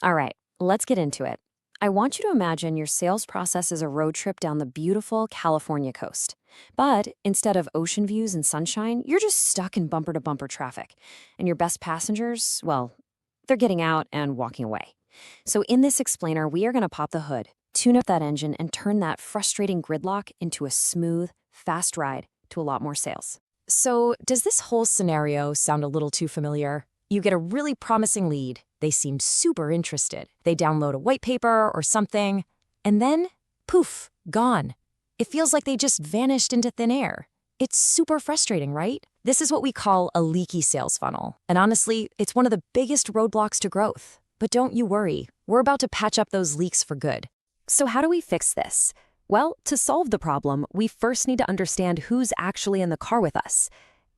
All right, let's get into it. I want you to imagine your sales process is a road trip down the beautiful California coast. But instead of ocean views and sunshine, you're just stuck in bumper to bumper traffic. And your best passengers, well, they're getting out and walking away. So, in this explainer, we are going to pop the hood, tune up that engine, and turn that frustrating gridlock into a smooth, fast ride to a lot more sales. So, does this whole scenario sound a little too familiar? You get a really promising lead. They seem super interested. They download a white paper or something, and then, poof, gone. It feels like they just vanished into thin air. It's super frustrating, right? This is what we call a leaky sales funnel. And honestly, it's one of the biggest roadblocks to growth. But don't you worry, we're about to patch up those leaks for good. So, how do we fix this? Well, to solve the problem, we first need to understand who's actually in the car with us.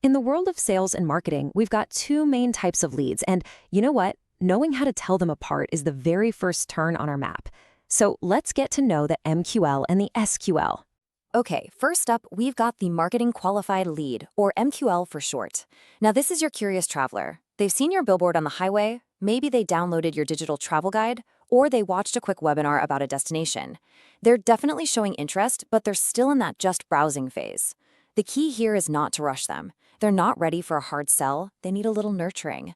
In the world of sales and marketing, we've got two main types of leads, and you know what? Knowing how to tell them apart is the very first turn on our map. So let's get to know the MQL and the SQL. Okay, first up, we've got the Marketing Qualified Lead, or MQL for short. Now, this is your curious traveler. They've seen your billboard on the highway, maybe they downloaded your digital travel guide, or they watched a quick webinar about a destination. They're definitely showing interest, but they're still in that just browsing phase. The key here is not to rush them. They're not ready for a hard sell, they need a little nurturing.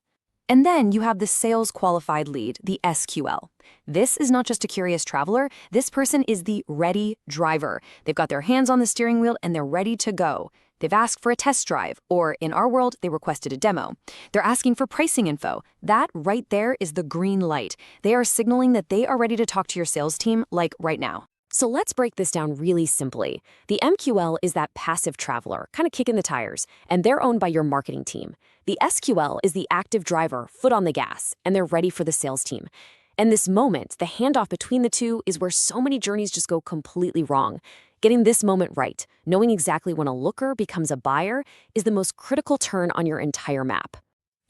And then you have the Sales Qualified Lead, the SQL. This is not just a curious traveler, this person is the ready driver. They've got their hands on the steering wheel and they're ready to go. They've asked for a test drive, or in our world, they requested a demo. They're asking for pricing info. That right there is the green light. They are signaling that they are ready to talk to your sales team, like right now. So let's break this down really simply. The MQL is that passive traveler, kind of kicking the tires, and they're owned by your marketing team. The SQL is the active driver, foot on the gas, and they're ready for the sales team. And this moment, the handoff between the two, is where so many journeys just go completely wrong. Getting this moment right, knowing exactly when a looker becomes a buyer, is the most critical turn on your entire map.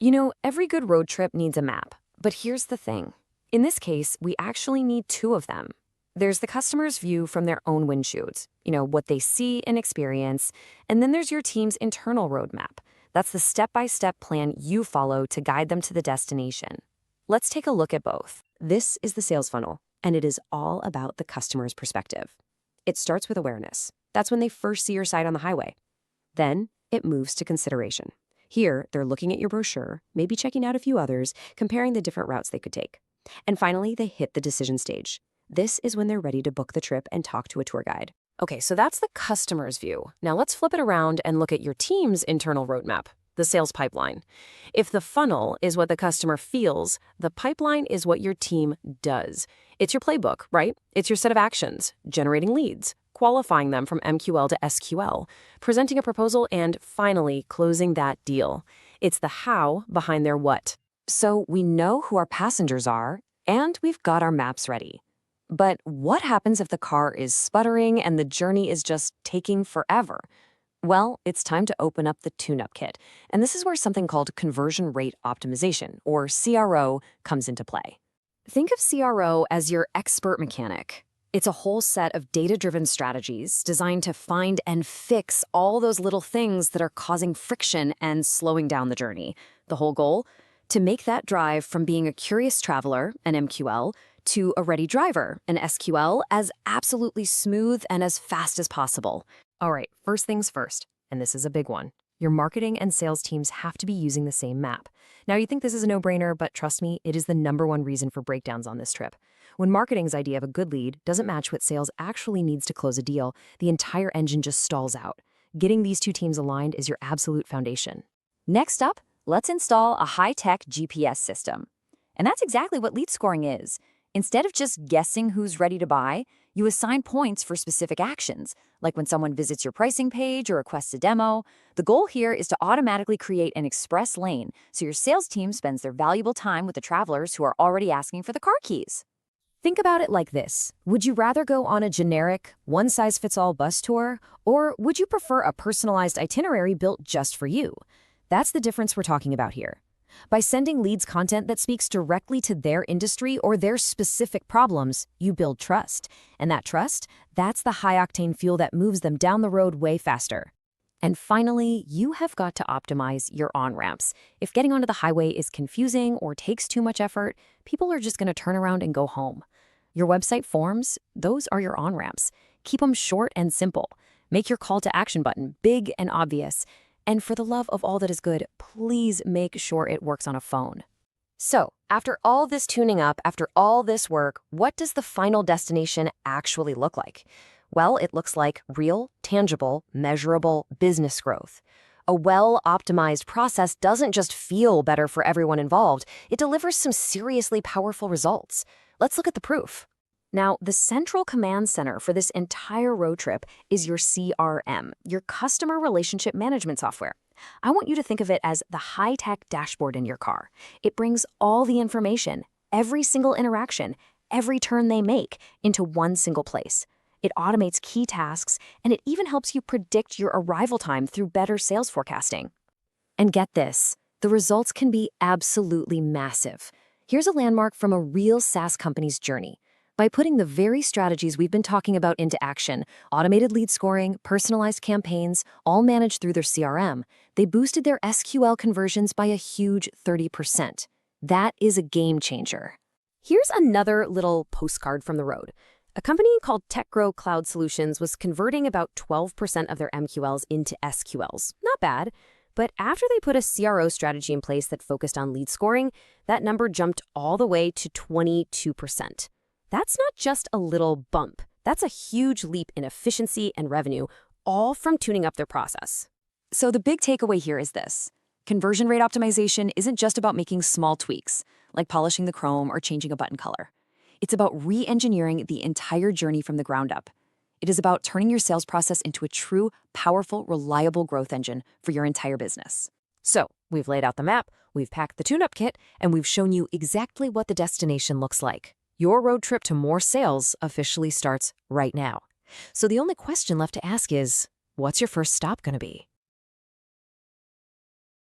You know, every good road trip needs a map, but here's the thing. In this case, we actually need two of them. There's the customer's view from their own windshields, what they see and experience, and then there's your team's internal roadmap. That's the step-by-step plan you follow to guide them to the destination. Let's take a look at both. This is the sales funnel, and it is all about the customer's perspective. It starts with awareness. That's when they first see your site on the highway. Then it moves to consideration. Here, they're looking at your brochure, maybe checking out a few others, comparing the different routes they could take. And finally, they hit the decision stage. This is when they're ready to book the trip and talk to a tour guide. Okay, so that's the customer's view. Now let's flip it around and look at your team's internal roadmap, the sales pipeline. If the funnel is what the customer feels, the pipeline is what your team does. It's your playbook, right? It's your set of actions, generating leads, qualifying them from MQL to SQL, presenting a proposal, and finally closing that deal. It's the how behind their what. So we know who our passengers are, and we've got our maps ready. But what happens if the car is sputtering and the journey is just taking forever? Well, it's time to open up the tune-up kit. And this is where something called conversion rate optimization, or CRO, comes into play. Think of CRO as your expert mechanic. It's a whole set of data-driven strategies designed to find and fix all those little things that are causing friction and slowing down the journey. The whole goal? To make that drive from being a curious traveler, an MQL, to a ready driver, an SQL, as absolutely smooth and as fast as possible. All right, first things first, and this is a big one. Your marketing and sales teams have to be using the same map. Now, you think this is a no-brainer, but trust me, it is the #1 reason for breakdowns on this trip. When marketing's idea of a good lead doesn't match what sales actually needs to close a deal, the entire engine just stalls out. Getting these two teams aligned is your absolute foundation. Next up, let's install a high-tech GPS system. And that's exactly what lead scoring is. Instead of just guessing who's ready to buy, you assign points for specific actions, like when someone visits your pricing page or requests a demo. The goal here is to automatically create an express lane so your sales team spends their valuable time with the travelers who are already asking for the car keys. Think about it like this. Would you rather go on a generic, one-size-fits-all bus tour, or would you prefer a personalized itinerary built just for you? That's the difference we're talking about here. By sending leads content that speaks directly to their industry or their specific problems, you build trust. And that trust, that's the high-octane fuel that moves them down the road way faster. And finally, you have got to optimize your on-ramps. If getting onto the highway is confusing or takes too much effort, people are just going to turn around and go home. Your website forms, those are your on-ramps. Keep them short and simple. Make your call to action button big and obvious. And for the love of all that is good, please make sure it works on a phone. So, after all this tuning up, after all this work, what does the final destination actually look like? Well, it looks like real, tangible, measurable business growth. A well-optimized process doesn't just feel better for everyone involved, it delivers some seriously powerful results. Let's look at the proof. Now, the central command center for this entire road trip is your CRM, your customer relationship management software. I want you to think of it as the high-tech dashboard in your car. It brings all the information, every single interaction, every turn they make, into one single place. It automates key tasks, and it even helps you predict your arrival time through better sales forecasting. And get this, the results can be absolutely massive. Here's a landmark from a real SaaS company's journey. By putting the very strategies we've been talking about into action, automated lead scoring, personalized campaigns, all managed through their CRM, they boosted their SQL conversions by a huge 30%. That is a game changer. Here's another little postcard from the road. A company called CRO Cloud Solutions was converting about 12% of their MQLs into SQLs. Not bad. But after they put a CRO strategy in place that focused on lead scoring, that number jumped all the way to 22%. That's not just a little bump. That's a huge leap in efficiency and revenue, all from tuning up their process. So the big takeaway here is this. Conversion rate optimization isn't just about making small tweaks, like polishing the chrome or changing a button color. It's about re-engineering the entire journey from the ground up. It is about turning your sales process into a true, powerful, reliable growth engine for your entire business. So, we've laid out the map, we've packed the tune-up kit, and we've shown you exactly what the destination looks like. Your road trip to more sales officially starts right now. So the only question left to ask is, what's your first stop going to be?